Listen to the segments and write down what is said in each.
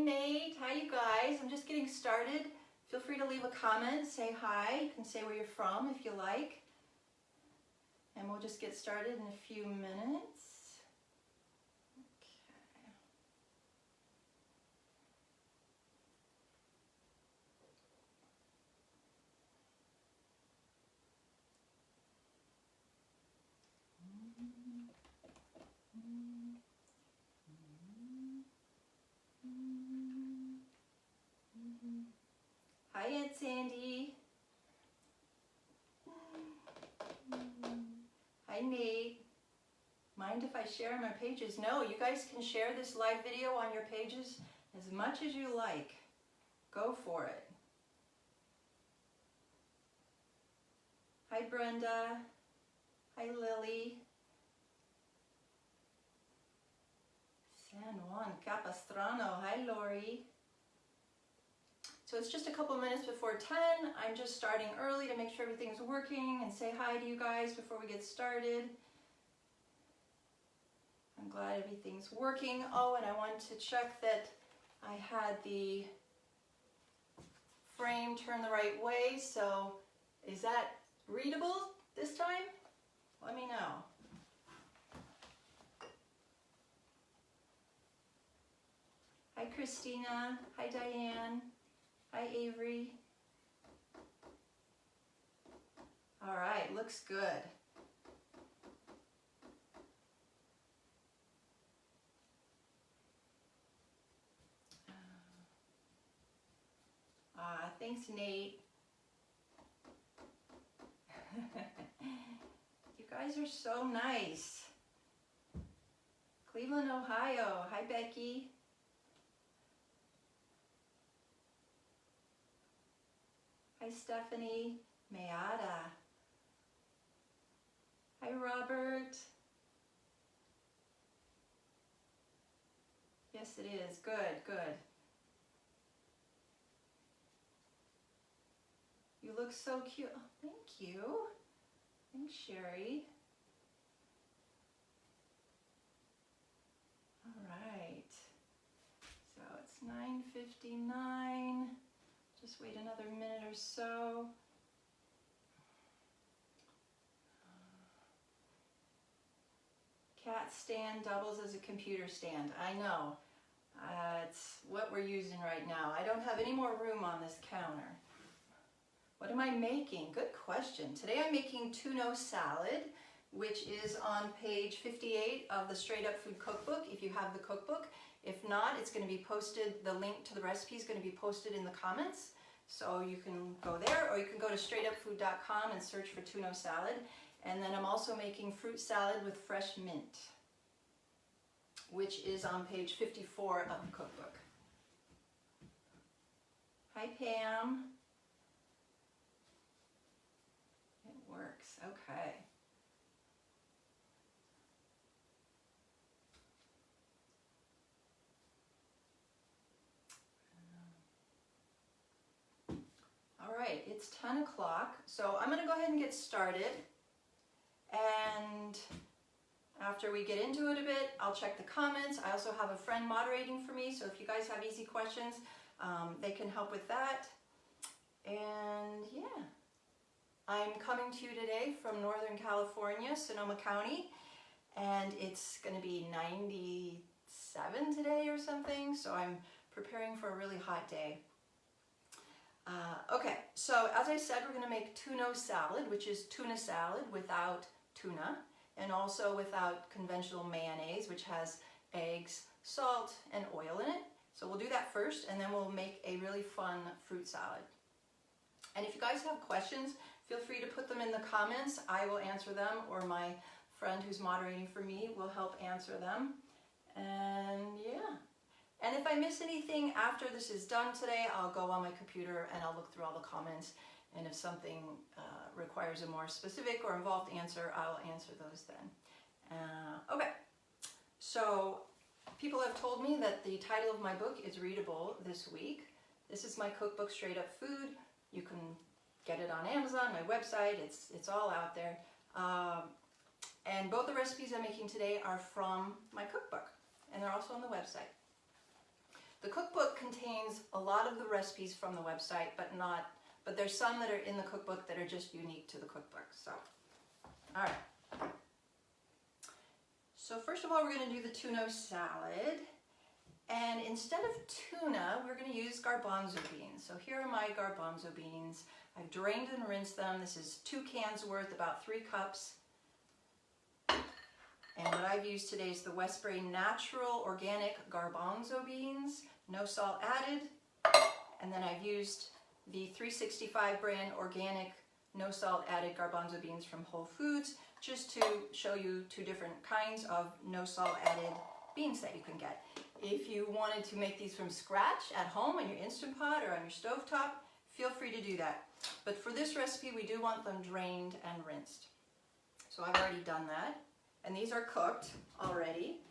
Nate. Hi, you guys. I'm just getting started. Feel free to leave a comment, say hi. You can say where you're from if you like. And we'll just get started in a few minutes. Hi, Aunt Sandy. Hi, Nate. Mind if I share my pages? No, you guys can share this live video on your pages as much as you like. Go for it. Hi, Brenda. Hi, Lily. San Juan Capistrano. Hi, Lori. So it's just a couple minutes before 10. I'm just starting early to make sure everything's working and say hi to you guys before we get started. I'm glad everything's working. Oh, and I wanted to check that I had the frame turned the right way. So is that readable this time? Let me know. Hi, Christina. Hi, Diane. Hi, Avery. All right, looks good. Thanks, Nate. You guys are so nice. Cleveland, Ohio. Hi, Becky. Hi, Stephanie. Mayada. Hi, Robert. Yes, it is. Good, good. You look so cute. Oh, thank you. Thanks, Sherry. All right. So it's 9:59. Just wait another minute or so. Cat stand doubles as a computer stand. I know. It's what we're using right now. I don't have any more room on this counter. What am I making? Good question. Today I'm making tuna salad, which is on page 58 of the Straight Up Food Cookbook, if you have the cookbook. If not, it's going to be posted, the link to the recipe is going to be posted in the comments. So you can go there, or you can go to straightupfood.com and search for tuna salad. And then I'm also making fruit salad with fresh mint, which is on page 54 of the cookbook. Hi, Pam. It works, okay. All right, it's 10 o'clock, so I'm gonna go ahead and get started. And after we get into it a bit, I'll check the comments. I also have a friend moderating for me, so if you guys have easy questions, they can help with that. And yeah, I'm coming to you today from Northern California, Sonoma County, and it's gonna be 97 today or something, so I'm preparing for a really hot day. Okay, so as I said, we're gonna make tuna salad, which is tuna salad without tuna, and also without conventional mayonnaise, which has eggs, salt, and oil in it. So we'll do that first, and then we'll make a really fun fruit salad. And if you guys have questions, feel free to put them in the comments. I will answer them, or my friend who's moderating for me will help answer them. And yeah. And if I miss anything after this is done today, I'll go on my computer and I'll look through all the comments. And if something requires a more specific or involved answer, I'll answer those then. Okay, so people have told me that the title of my book is readable this week. This is my cookbook, Straight Up Food. You can get it on Amazon, my website, it's all out there. And both the recipes I'm making today are from my cookbook, and they're also on the website. The cookbook contains a lot of the recipes from the website, but there's some that are in the cookbook that are just unique to the cookbook. So, all right. So first of all, we're going to do the tuna salad. And instead of tuna, we're going to use garbanzo beans. So here are my garbanzo beans. I've drained and rinsed them. This is 2 cans worth, about 3 cups. And what I've used today is the Westbury Natural Organic Garbanzo beans, no salt added. And then I've used the 365 brand organic, no salt added garbanzo beans from Whole Foods, just to show you 2 different kinds of no salt added beans that you can get. If you wanted to make these from scratch at home in your Instant Pot or on your stovetop, feel free to do that. But for this recipe, we do want them drained and rinsed. So I've already done that. And these are cooked already.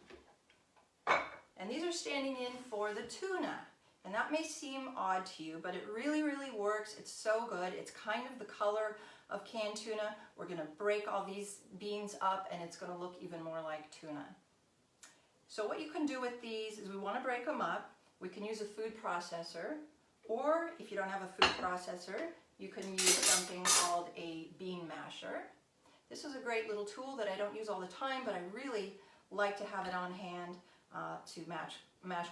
And these are standing in for the tuna. And that may seem odd to you, but it really, really works. It's so good. It's kind of the color of canned tuna. We're going to break all these beans up and it's going to look even more like tuna. So what you can do with these is we want to break them up. We can use a food processor, or if you don't have a food processor, you can use something called a bean masher. This is a great little tool that I don't use all the time, but I really like to have it on hand to mash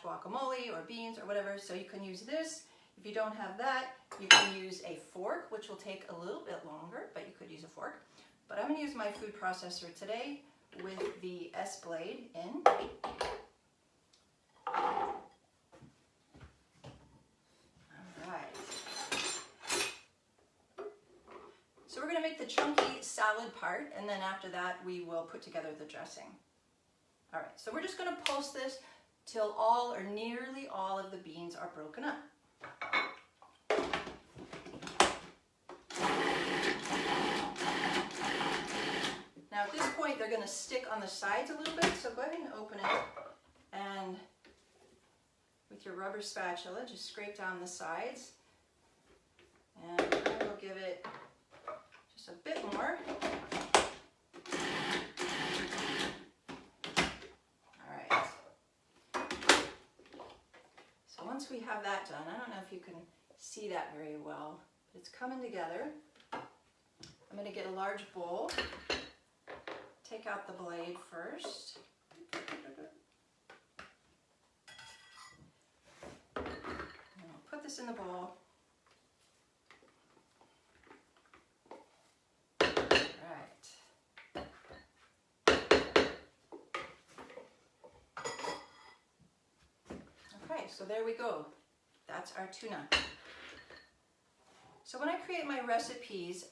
guacamole or beans or whatever. So you can use this. If you don't have that, you can use a fork, which will take a little bit longer, but you could use a fork. But I'm going to use my food processor today with the S-blade in. Alright. So we're going to make the chunky salad part, and then after that we will put together the dressing. Alright, so we're just going to pulse this till all or nearly all of the beans are broken up. Now at this point they're going to stick on the sides a little bit, so go ahead and open it, and with your rubber spatula just scrape down the sides, and I will give it just a bit more. Alright, so once we have that done, I don't know if you can see that very well, but it's coming together. I'm going to get a large bowl. Take out the blade first. And I'll put this in the bowl. Right. Okay, so there we go. That's our tuna. So when I create my recipes,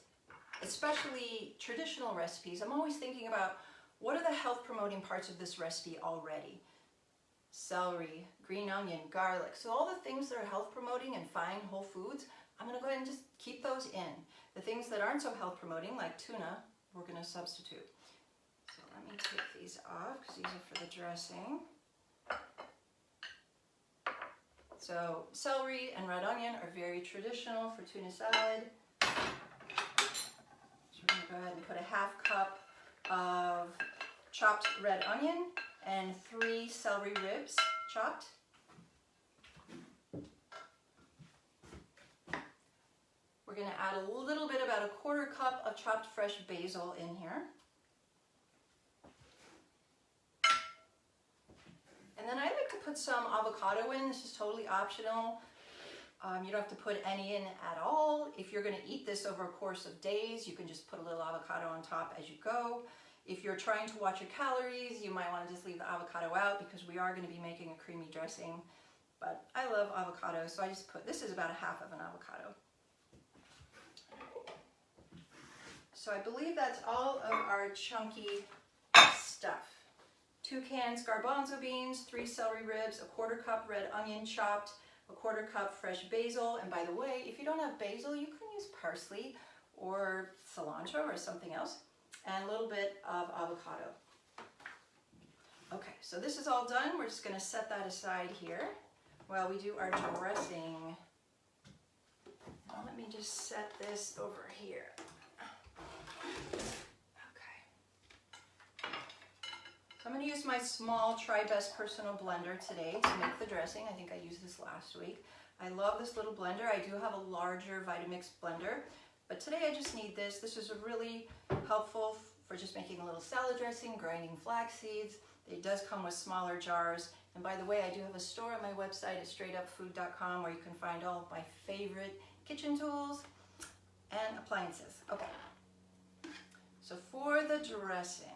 especially traditional recipes, I'm always thinking about what are the health promoting parts of this recipe already. Celery, green onion, garlic. So all the things that are health promoting and fine whole foods, I'm going to go ahead and just keep those in. The things that aren't so health promoting, like tuna, we're going to substitute. So let me take these off because these are for the dressing. So celery and red onion are very traditional for tuna salad. We're going to go ahead and put a half cup of chopped red onion and 3 celery ribs chopped. We're going to add a little bit, about a 1/4 cup of chopped fresh basil in here. And then I like to put some avocado in. This is totally optional. You don't have to put any in at all. If you're going to eat this over a course of days, you can just put a little avocado on top as you go. If you're trying to watch your calories, you might want to just leave the avocado out because we are going to be making a creamy dressing. But I love avocado, so I just put, this is about a half of an avocado. So I believe that's all of our chunky stuff. 2 cans garbanzo beans, 3 celery ribs, a 1/4 cup red onion chopped, a 1/4 cup fresh basil. And by the way, if you don't have basil, you can use parsley or cilantro or something else, and a little bit of avocado. Okay, so this is all done. We're just going to set that aside here while we do our dressing. Now let me just set this over here. Okay. So I'm going to use my small Try Best personal blender today to make the dressing. I think I used this last week. I love this little blender. I do have a larger Vitamix blender, but today I just need this. This is really helpful for just making a little salad dressing, grinding flax seeds. It does come with smaller jars. And by the way, I do have a store on my website at straightupfood.com where you can find all of my favorite kitchen tools and appliances. Okay, so for the dressing,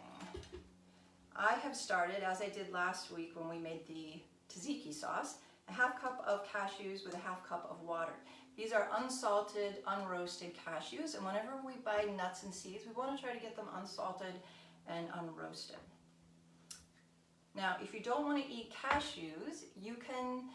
I have started, as I did last week when we made the tzatziki sauce, a half cup of cashews with a half cup of water. These are unsalted, unroasted cashews, and whenever we buy nuts and seeds, we want to try to get them unsalted and unroasted. Now, if you don't want to eat cashews, you can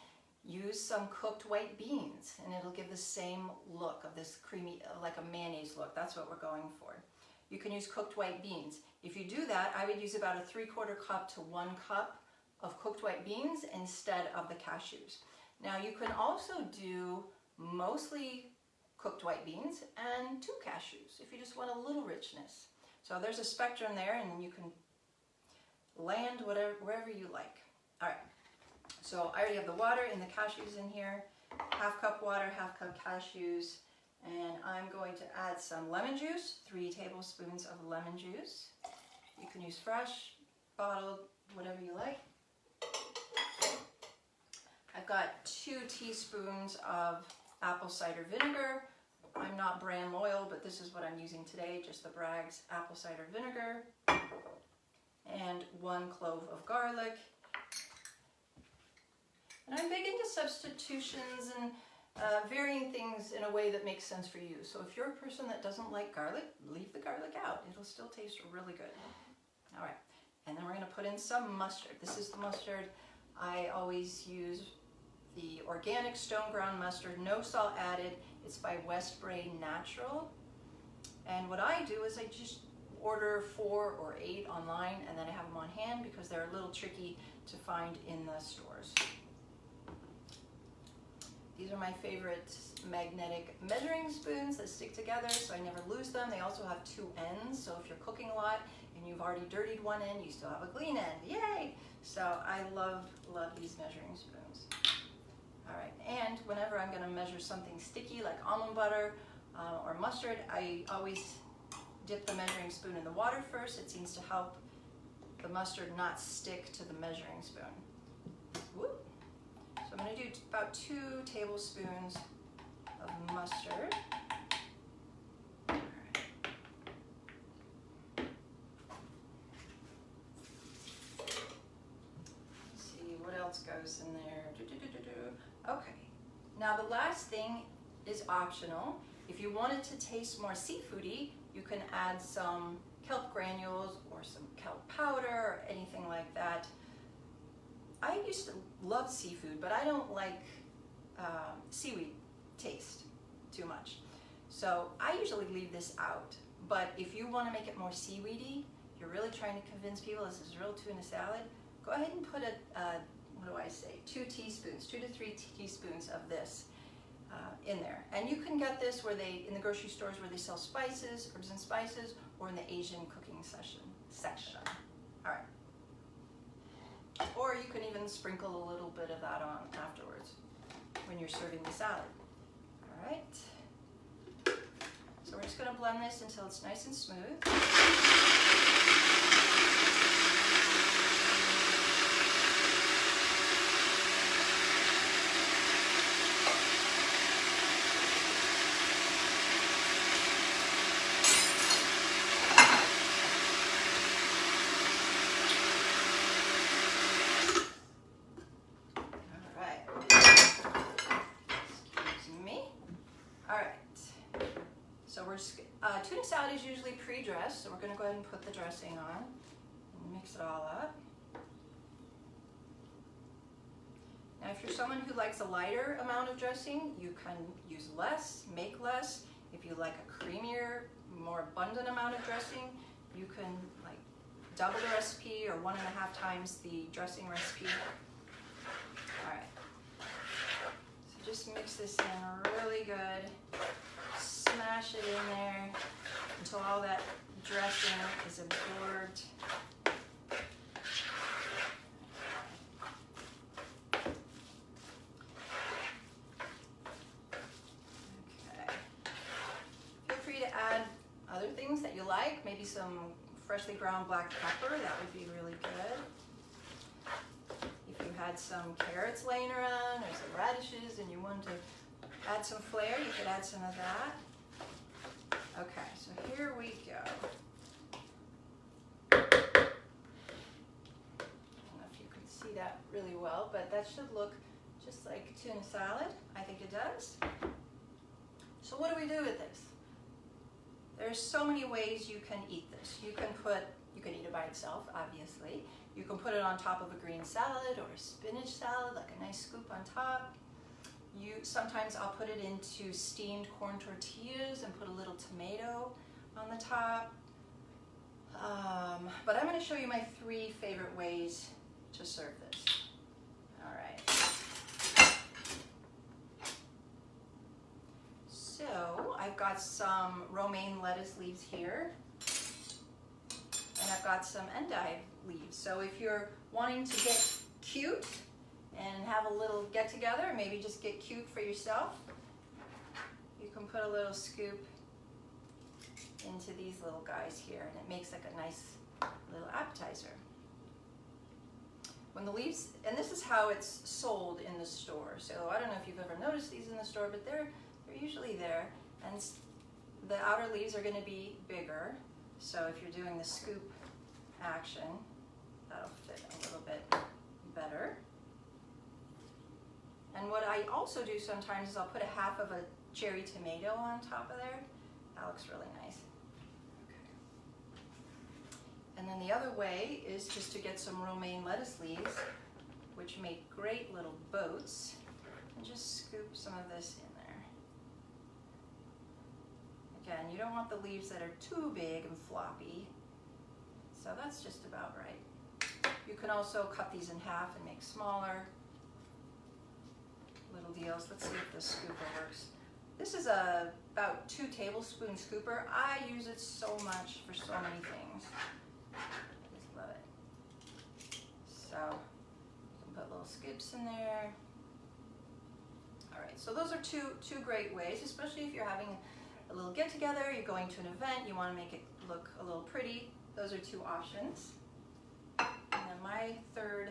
use some cooked white beans, and it'll give the same look of this creamy, like a mayonnaise look. That's what we're going for. You can use cooked white beans. If you do that, I would use about a 3/4 cup to 1 cup of cooked white beans instead of the cashews. Now, you can also do mostly cooked white beans and 2 cashews if you just want a little richness. So there's a spectrum there, and you can land wherever you like. All right, so I already have the water and the cashews in here. Half cup water, half cup cashews, and I'm going to add some lemon juice, 3 tablespoons of lemon juice. You can use fresh, bottled, whatever you like. I've got 2 teaspoons of apple cider vinegar. I'm not brand loyal, but this is what I'm using today, just the Bragg's apple cider vinegar. And 1 clove of garlic. And I'm big into substitutions and varying things in a way that makes sense for you. So if you're a person that doesn't like garlic, leave the garlic out. It'll still taste really good. All right, and then we're going to put in some mustard. This is the mustard. I always use the organic stone ground mustard, no salt added. It's by West Brain Natural. And what I do is I just order 4 or 8 online, and then I have them on hand because they're a little tricky to find in the stores. These are my favorite magnetic measuring spoons that stick together so I never lose them. They also have 2 ends, so if you're cooking a lot and you've already dirtied one end, you still have a clean end. Yay! So I love these measuring spoons. All right, and whenever I'm going to measure something sticky like almond butter or mustard, I always dip the measuring spoon in the water first. It seems to help the mustard not stick to the measuring spoon. Woo. So I'm going to do about 2 tablespoons of mustard. All right. Let's see what else goes in there. Okay. Now the last thing is optional. If you want it to taste more seafoody, you can add some kelp granules or some kelp powder or anything like that. I used to love seafood, but I don't like seaweed taste too much. So I usually leave this out. But if you want to make it more seaweedy, if you're really trying to convince people this is real tuna salad, go ahead and put 2 teaspoons, 2 to 3 teaspoons of this in there. And you can get this in the grocery stores where they sell spices, herbs and spices, or in the Asian cooking section. All right. Or you can even sprinkle a little bit of that on afterwards when you're serving the salad. All right. So we're just going to blend this until it's nice and smooth. Tuna salad is usually pre-dressed, so we're going to go ahead and put the dressing on and mix it all up. Now, if you're someone who likes a lighter amount of dressing, you can use less, make less. If you like a creamier, more abundant amount of dressing, you can like double the recipe or 1.5 times the dressing recipe. All right. So just mix this in really good. Smash it in there until all that dressing is absorbed. like. Maybe some freshly ground black pepper, that would be really good. If you had some carrots laying around or some radishes and you wanted to add some flair, you could add some of that. Okay, so here we go. I don't know if you can see that really well, but that should look just like tuna salad. I think it does. So what do we do with this? There's so many ways you can eat this. You can eat it by itself, obviously. You can put it on top of a green salad or a spinach salad, like a nice scoop on top. Sometimes I'll put it into steamed corn tortillas and put a little tomato on the top. But I'm going to show you my 3 favorite ways to serve this. All right. So I've got some romaine lettuce leaves here, and I've got some endive leaves. So if you're wanting to get cute and have a little get together, maybe just get cute for yourself, you can put a little scoop into these little guys here, and it makes like a nice little appetizer. When the leaves, and this is how it's sold in the store, so I don't know if you've ever noticed these in the store, but they're usually there, and the outer leaves are going to be bigger, so if you're doing the scoop action, that'll fit a little bit better. And what I also do sometimes is I'll put a half of a cherry tomato on top of there. That looks really nice. Okay. And then the other way is just to get some romaine lettuce leaves, which make great little boats, and just scoop some of this in there. Again, you don't want the leaves that are too big and floppy, so that's just about right. You can also cut these in half and make smaller little deals. Let's see if this scooper works. This is about 2 tablespoon scooper. I use it so much for so many things. I just love it. So you can put little scoops in there. All right, so those are two great ways, especially if you're having a little get together, you're going to an event, you want to make it look a little pretty. Those are 2 options. And then my 3rd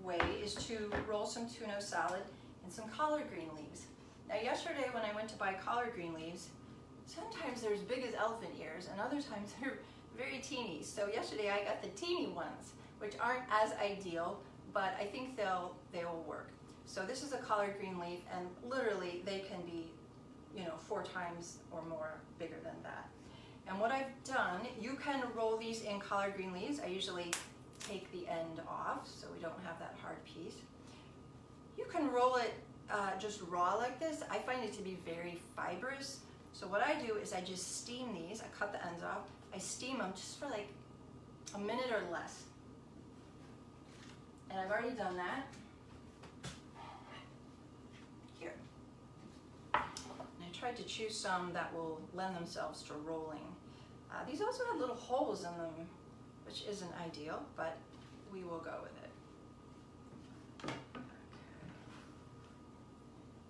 way is to roll some tuna salad and some collard green leaves. Now yesterday when I went to buy collard green leaves, sometimes they're as big as elephant ears and other times they're very teeny. So yesterday I got the teeny ones, which aren't as ideal, but I think they will work. So this is a collard green leaf, and literally they can be, 4 times or more bigger than that. And what I've done, you can roll these in collard green leaves. I usually take the end off so we don't have that hard piece. You can roll it just raw like this. I find it to be very fibrous. So what I do is I just steam these. I cut the ends off. I steam them just for like a minute or less. And I've already done that. Here. And I tried to choose some that will lend themselves to rolling. These also have little holes in them, which isn't ideal, but we will go with it. Okay.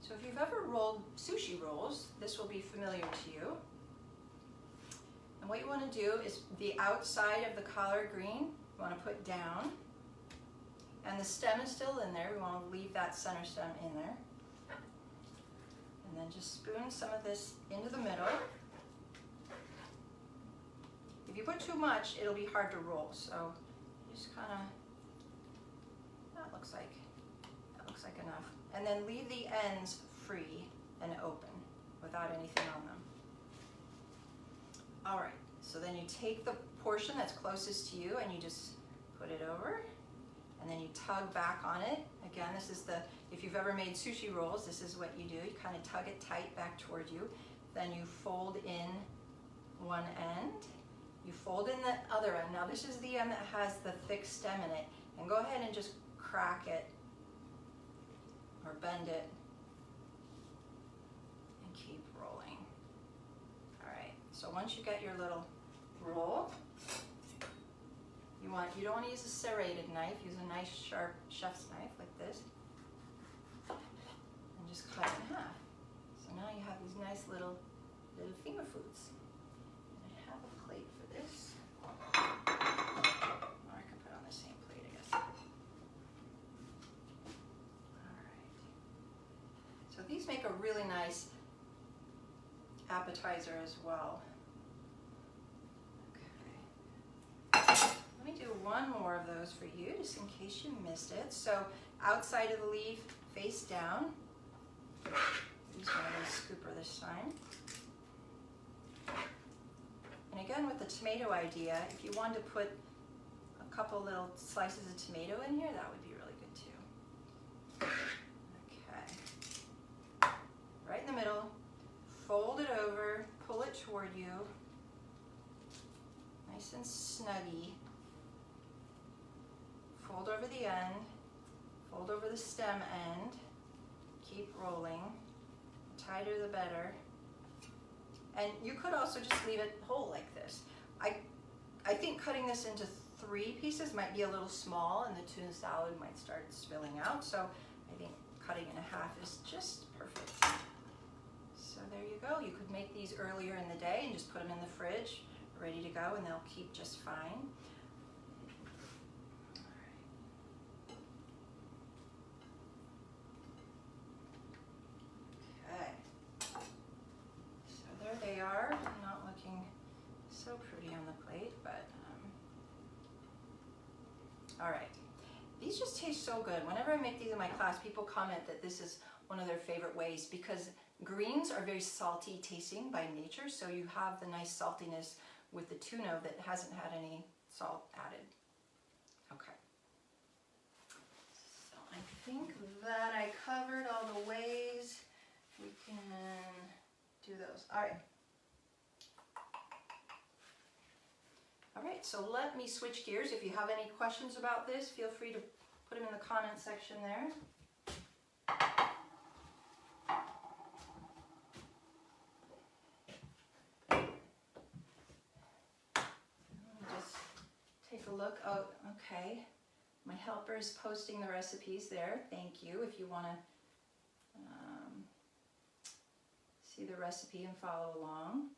So if you've ever rolled sushi rolls, this will be familiar to you. And what you want to do is the outside of the collard green, you want to put down, and the stem is still in there. We want to leave that center stem in there. And then just spoon some of this into the middle. If you put too much, it'll be hard to roll. So just kind of, that looks like enough. And then leave the ends free and open without anything on them. All right, so then you take the portion that's closest to you and you just put it over, and then you tug back on it. Again, this is if you've ever made sushi rolls, this is what you do. You kind of tug it tight back toward you. Then you fold in one end. You fold in the other end. Now this is the end that has the thick stem in it. And go ahead and just crack it or bend it and keep rolling. All right, so once you get your little roll, you don't want to use a serrated knife. Use a nice sharp chef's knife like this and just cut it in half. So now you have these nice little finger foods. these make a really nice appetizer as well. Okay. Let me do one more of those for you, just in case you missed it. So outside of the leaf, face down. Use my little scooper this time. And again, with the tomato idea, if you wanted to put a couple little slices of tomato in here, that would be really good too. Okay. Right in the middle, fold it over, pull it toward you, nice and snuggy. Fold over the end, fold over the stem end, keep rolling, tighter the better. And you could also just leave it whole like this. I think cutting this into 3 pieces might be a little small and the tuna salad might start spilling out. So I think cutting in half is just perfect. So there you go. You could make these earlier in the day and just put them in the fridge, ready to go, and they'll keep just fine. They are not looking so pretty on the plate, but all right. These just taste so good. Whenever I make these in my class, people comment that this is one of their favorite ways because greens are very salty tasting by nature, so you have the nice saltiness with the tuna that hasn't had any salt added. Okay. So I think that I covered all the ways we can do those. All right. All right, so let me switch gears. If you have any questions about this, feel free to put them in the comment section there. Let me just take a look. Oh, okay. My helper is posting the recipes there. Thank you. If you want to see the recipe and follow along.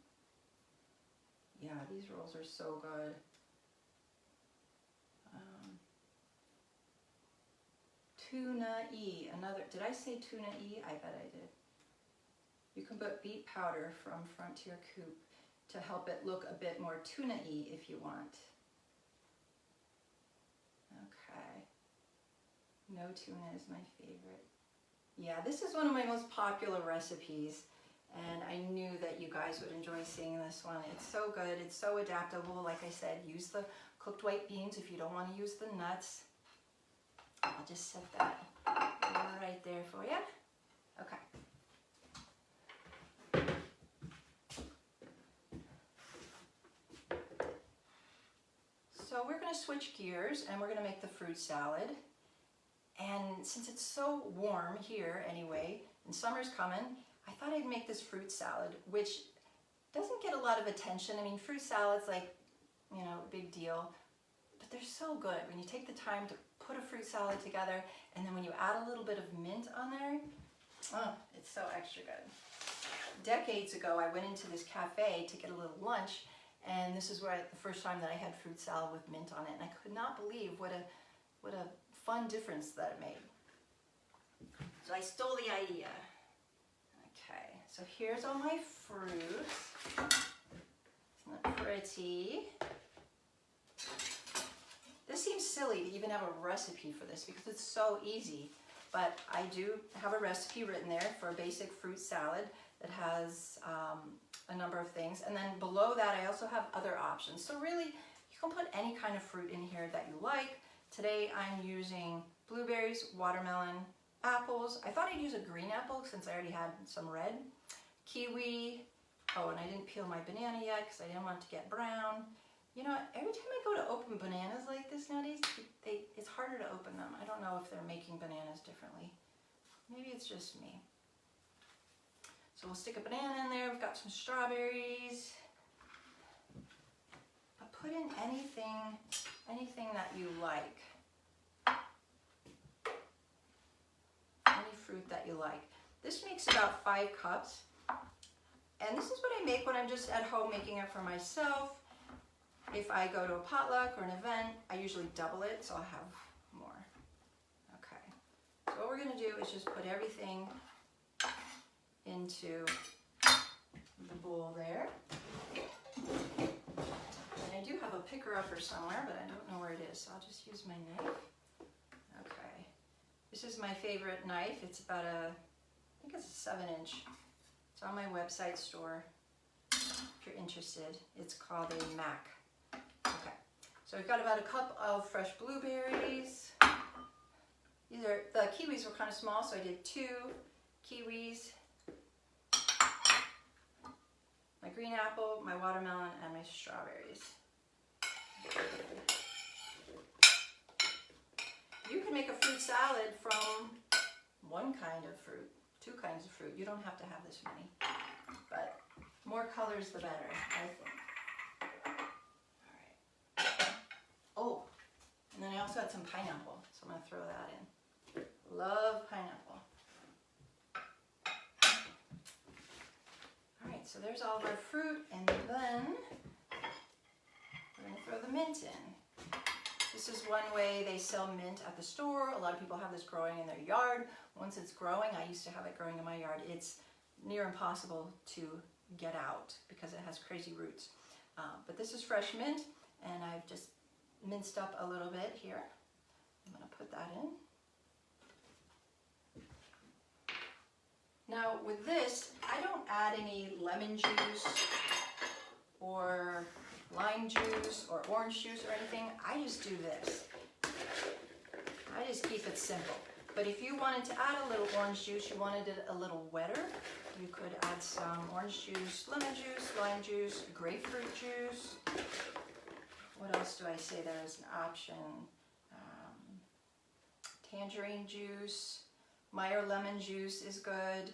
Yeah, these rolls are so good. Tuna-y, another, did I say tuna-y? I bet I did. You can put beet powder from Frontier Coop to help it look a bit more tuna-y if you want. Okay. No tuna is my favorite. Yeah, this is one of my most popular recipes. And I knew that you guys would enjoy seeing this one. It's so good. It's so adaptable. Like I said, use the cooked white beans if you don't want to use the nuts. I'll just set that right there for you. Okay. So we're going to switch gears and we're going to make the fruit salad. And since it's so warm here anyway, and summer's coming, I thought I'd make this fruit salad, which doesn't get a lot of attention. I mean, fruit salads, like, you know, big deal, but they're so good. When you take the time to put a fruit salad together, and then when you add a little bit of mint on there, oh, it's so extra good. Decades ago, I went into this cafe to get a little lunch, and this is where the first time that I had fruit salad with mint on it, and I could not believe what a fun difference that it made. So I stole the idea. Okay, so here's all my fruits. Isn't that pretty? This seems silly to even have a recipe for this because it's so easy, but I do have a recipe written there for a basic fruit salad that has a number of things. And then below that, I also have other options. So really, you can put any kind of fruit in here that you like. Today, I'm using blueberries, watermelon, apples. I thought I'd use a green apple since I already had some red. Kiwi. Oh, and I didn't peel my banana yet because I didn't want it to get brown. You know, every time I go to open bananas like this nowadays, it's harder to open them. I don't know if they're making bananas differently. Maybe it's just me. So we'll stick a banana in there. We've got some strawberries. But put in anything that you like. Any fruit that you like. This makes about 5 cups. And this is what I make when I'm just at home making it for myself. If I go to a potluck or an event, I usually double it, so I'll have more. Okay. So what we're going to do is just put everything into the bowl there. And I do have a picker-upper somewhere, but I don't know where it is, so I'll just use my knife. Okay. This is my favorite knife. It's about I think it's a 7-inch. It's on my website store if you're interested. It's called a Mac. Okay. So we've got about a cup of fresh blueberries. The kiwis were kind of small, so I did 2 kiwis, my green apple, my watermelon, and my strawberries. You can make a fruit salad from one kind of fruit, 2 kinds of fruit. You don't have to have this many, but more colors the better, I think. All right. Oh, and then I also had some pineapple, so I'm going to throw that in. Love pineapple. All right, so there's all of our fruit, and then we're going to throw the mint in. This is one way they sell mint at the store. A lot of people have this growing in their yard. Once it's growing, I used to have it growing in my yard, it's near impossible to get out because it has crazy roots. But this is fresh mint, and I've just minced up a little bit here. I'm going to put that in. Now with this, I don't add any lemon juice or lime juice or orange juice or anything. I just do this. I just keep it simple. But if you wanted to add a little orange juice, you wanted it a little wetter, you could add some orange juice, lemon juice, lime juice, grapefruit juice. What else do I say there is an option? Tangerine juice. Meyer lemon juice is good.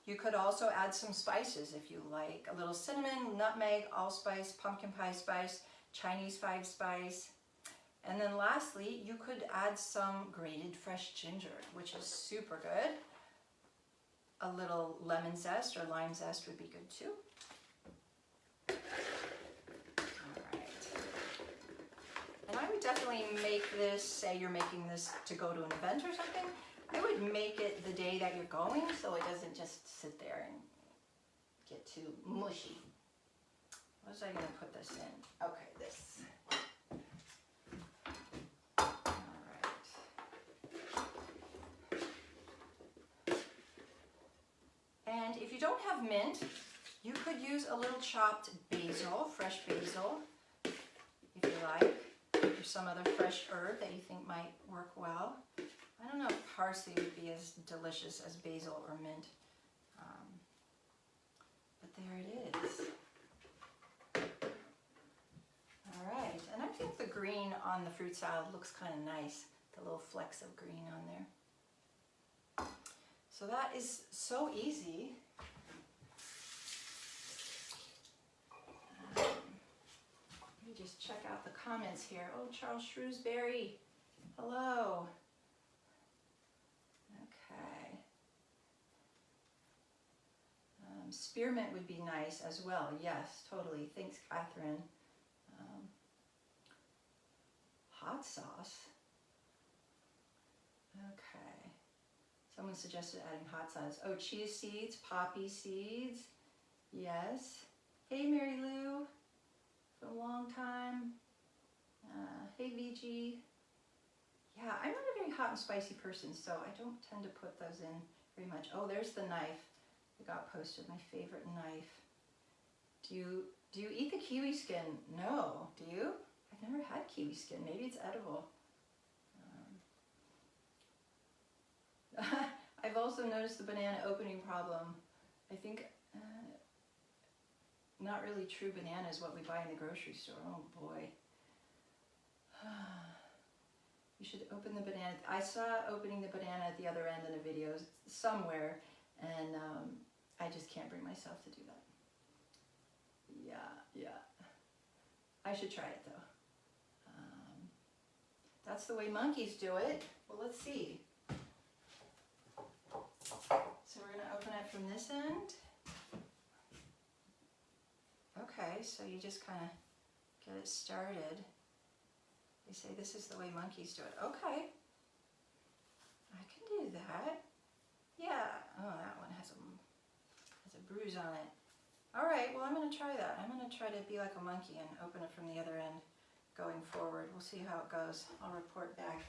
You could also add some spices if you like. A little cinnamon, nutmeg, allspice, pumpkin pie spice, Chinese 5-spice. And then lastly, you could add some grated fresh ginger, which is super good. A little lemon zest or lime zest would be good too. And I would definitely make this, say you're making this to go to an event or something, I would make it the day that you're going so it doesn't just sit there and get too mushy. What was I going to put this in? Okay, this. Alright. And if you don't have mint, you could use a little chopped basil, fresh basil, if you like. Or some other fresh herb that you think might work well. I don't know if parsley would be as delicious as basil or mint, but there it is. All right, and I think the green on the fruit salad looks kind of nice, the little flecks of green on there. So that is so easy. Just check out the comments here. Oh, Charles Shrewsbury, hello. Okay. Spearmint would be nice as well. Yes, totally. Thanks, Catherine. Hot sauce. Okay. Someone suggested adding hot sauce. Oh, chia seeds, poppy seeds. Yes. Hey, Mary Lou. For a long time. Hey VG. Yeah, I'm not a very hot and spicy person, so I don't tend to put those in very much. Oh, there's the knife that got posted, my favorite knife. Do you eat the kiwi skin? No. Do you? I've never had kiwi skin. Maybe it's edible. I've also noticed the banana opening problem. I think not really true banana is what we buy in the grocery store. Oh boy. You should open the banana. I saw opening the banana at the other end in a video somewhere, and I just can't bring myself to do that. Yeah. I should try it though. That's the way monkeys do it. Well, let's see. So we're going to open it from this end. Okay, so you just kind of get it started. They say this is the way monkeys do it. Okay, I can do that. Yeah. Oh, that one has It's a bruise on it. All right, well, I'm going to try that. I'm going to try to be like a monkey and open it from the other end going forward. We'll see how it goes. I'll report back.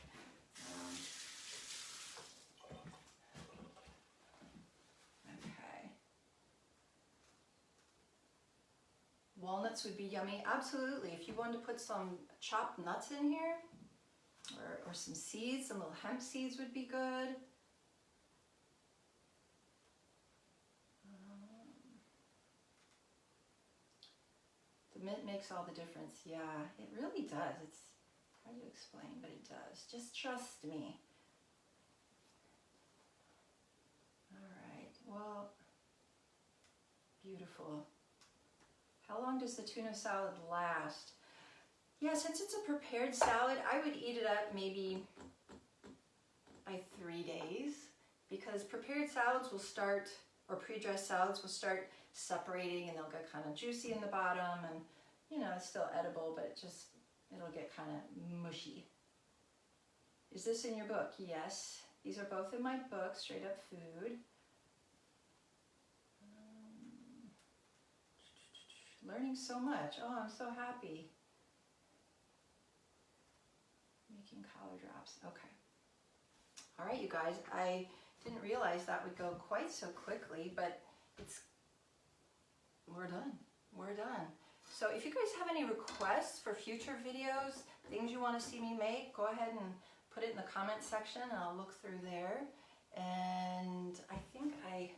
Okay. Walnuts would be yummy. Absolutely. If you wanted to put some chopped nuts in here, or some seeds, some little hemp seeds would be good. The mint makes all the difference. Yeah, it really does. It's hard to explain, but it does. Just trust me. All right, well, beautiful. How long does the tuna salad last? Yeah, since it's a prepared salad, I would eat it up maybe by 3 days, because prepared salads will start, or pre-dressed salads will start separating, and they'll get kind of juicy in the bottom, and you know, it's still edible, but it'll get kind of mushy. Is this in your book? Yes, these are both in my book, Straight Up Food. Learning so much. Oh, I'm so happy. Making collar drops. Okay. All right, you guys, I didn't realize that would go quite so quickly, but we're done. We're done. So if you guys have any requests for future videos, things you want to see me make, go ahead and put it in the comment section and I'll look through there. And I think I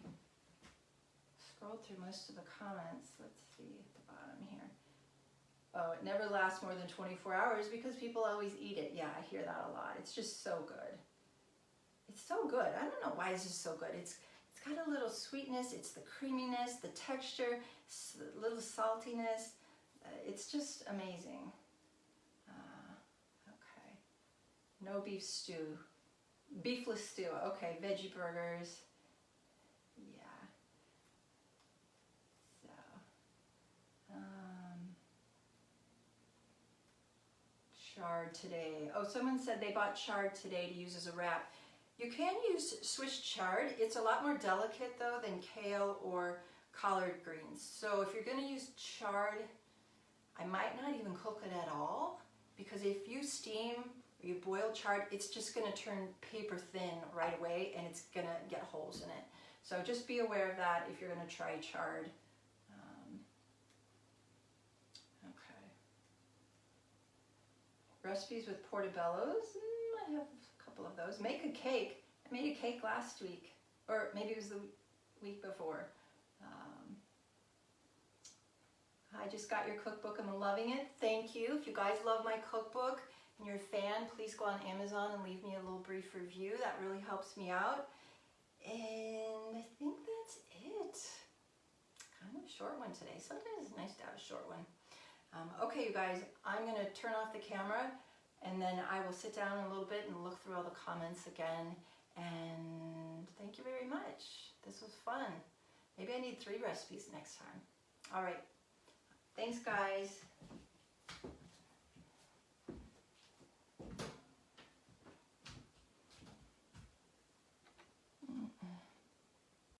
scrolled through most of the comments. Let's see at the bottom here. Oh, it never lasts more than 24 hours because people always eat it. Yeah, I hear that a lot. It's just so good. It's so good. I don't know why this is so good. It's got a little sweetness. It's the creaminess, the texture, a little saltiness. It's just amazing. Okay. No beef stew. Beefless stew. Okay, veggie burgers. Yeah. So, chard today. Oh, someone said they bought chard today to use as a wrap. You can use Swiss chard. It's a lot more delicate though than kale or collard greens. So if you're going to use chard, I might not even cook it at all, because if you steam or you boil chard, it's just going to turn paper thin right away and it's going to get holes in it. So just be aware of that if you're going to try chard. Okay. Recipes with portobellos. I have a couple of those. Make a cake. I made a cake last week, or maybe it was the week before. I just got your cookbook. I'm loving it. Thank you. If you guys love my cookbook and you're a fan, please go on Amazon and leave me a little brief review. That really helps me out. And I think that's it. Kind of a short one today. Sometimes it's nice to have a short one. Okay, you guys, I'm going to turn off the camera and then I will sit down in a little bit and look through all the comments again. And thank you very much. This was fun. Maybe I need 3 recipes next time. All right. Thanks, guys.